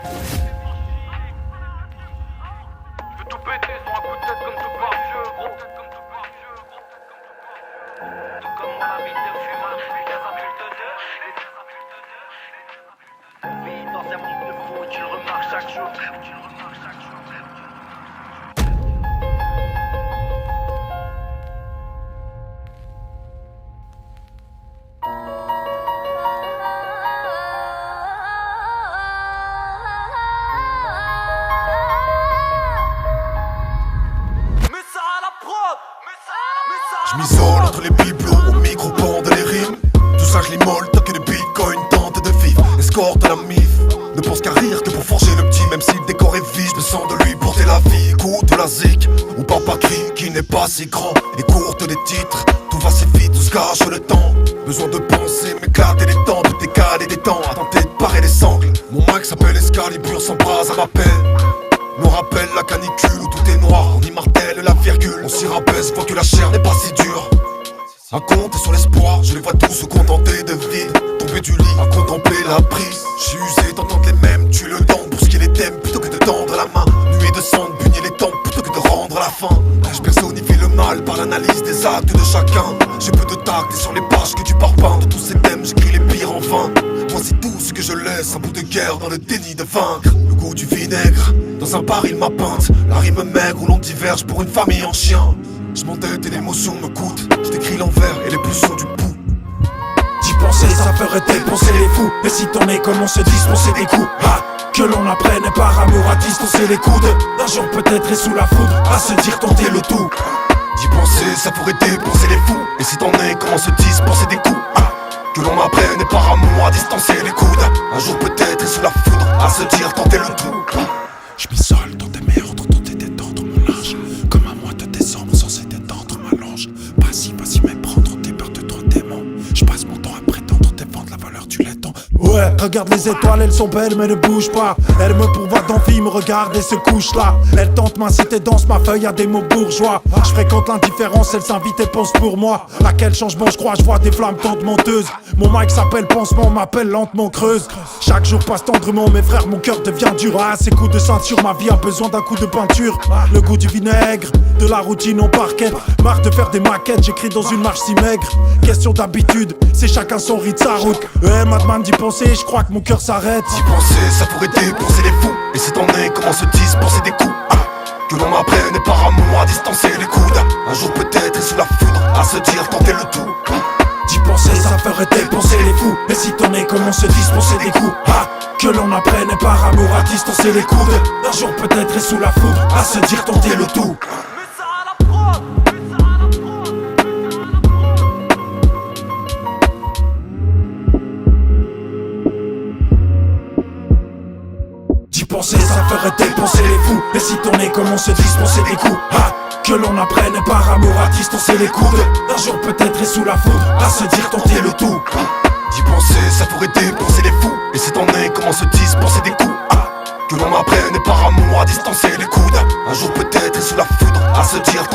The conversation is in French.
Je peux tout péter sur un coup de tête comme tout parfum, gros. Tout comme mon ami de fumeur, les gaz à bulle de vie dans un monde de fou, tu le remarques chaque jour. Je m'isole entre les bibelots, au micro pendent les rimes. Tout ça je l'immole, tant que les bitcoins tentent de vivre. Escorte de la mif, ne pense qu'à rire que pour forger le petit. Même si le décor est vide, je me sens de lui porter la vie. Écoute la zik, ou papa crie qui n'est pas si grand. Écoute les titres, tout va si vite, tout se gâche le temps. Besoin de penser, m'éclater les temps, de décaler des temps, à tenter de parer les sangles. Mon mic s'appelle Excalibur, sans bras à ma peine. Me rappelle la canicule où tout est noir, on y martèle la virgule. On s'y rabaisse, voit que la chair n'est pas si dure. Un compte sur l'espoir, je les vois tous se contenter de vide. Tomber du lit, à contempler la prise. J'suis usé d'entendre les mêmes, tuer le temps pour ce qu'il est thème plutôt que de tendre la main. Nuée de sang, de bunyer les temps plutôt que de rendre la fin. Je personnifie le mal par l'analyse des actes de chacun. J'ai peu de tact et sur les pages que tu parpaings. De tous ces thèmes, j'écris les pires en vain. Voici tout ce que je laisse, un bout de guerre dans le déni de vaincre. Le goût du vinaigre, dans un baril ma peinte. La rime maigre où l'on diverge pour une famille en chien. Je m'entête et l'émotion me coûte. Je décris l'envers et les pulsions du pouls. D'y penser, ça ferait dépenser les fous. Et si t'en es, comment se dispenser des coups? Ah, que l'on apprenne par amour à distancer les coudes. Un jour peut-être et sous la foudre, à se dire tenter le tout. D'y penser, ça ferait dépenser les fous. Et si t'en es, comment se dispenser des coups? Ah, que l'on apprenne par amour à distancer les coudes. Un jour peut-être et sous la foudre, à se dire tenter le tout. J'm'isole dans tes mers, dans tes détendre mon linge. Comme un mois de décembre censé détendre ma longe. Pas si méprendre tes peurs de trop démons. J'passe mon temps à prétendre défendre la valeur du laiton. Ouais, regarde les étoiles, elles sont belles mais ne bougent pas. Elles me pourvoient d'envie, me regardent et se couchent là. Elles tentent m'inciter, danse ma feuille à des mots bourgeois. Je fréquente l'indifférence, elles s'invitent et pensent pour moi. À quel changement je crois, je vois des flammes tentes menteuses. Mon mic s'appelle pansement, m'appelle lentement creuse. Chaque jour passe tendrement, mes frères, mon cœur devient dur. Ah, ces coups de ceinture, ma vie a besoin d'un coup de peinture. Le goût du vinaigre, de la routine au parquet. Marre de faire des maquettes, j'écris dans une marche si maigre. Question d'habitude, c'est chacun son rythme, sa route. Madman d'y penser, je crois que mon cœur s'arrête. D'y penser, ça pourrait dépenser les fous. Et si t'en es, comment se dispenser des coups? Ah, que l'on apprenne par amour à distancer les coudes. Un jour peut-être et sous la foudre, à se dire tenter le tout. D'y penser, ça ferait dépenser les fous. Et si t'en es, comment se dispenser des coups? Ah, que l'on apprenne par amour à distancer les coudes. Un jour peut-être et sous la foudre, à se dire tenter le tout. D'y penser, ça ferait dépenser les fous. Et si t'en es, comment se dispenser des coups? Ah, que l'on apprenne par amour à distancer les coudes. Un jour peut-être et sous la foudre, à se dire tenter le tout. D'y penser, ça pourrait dépenser les fous. Et si t'en es, comment se dispenser des coups? Ah, que l'on apprenne par amour à distancer les coudes. Un jour peut-être et sous la foudre, à se dire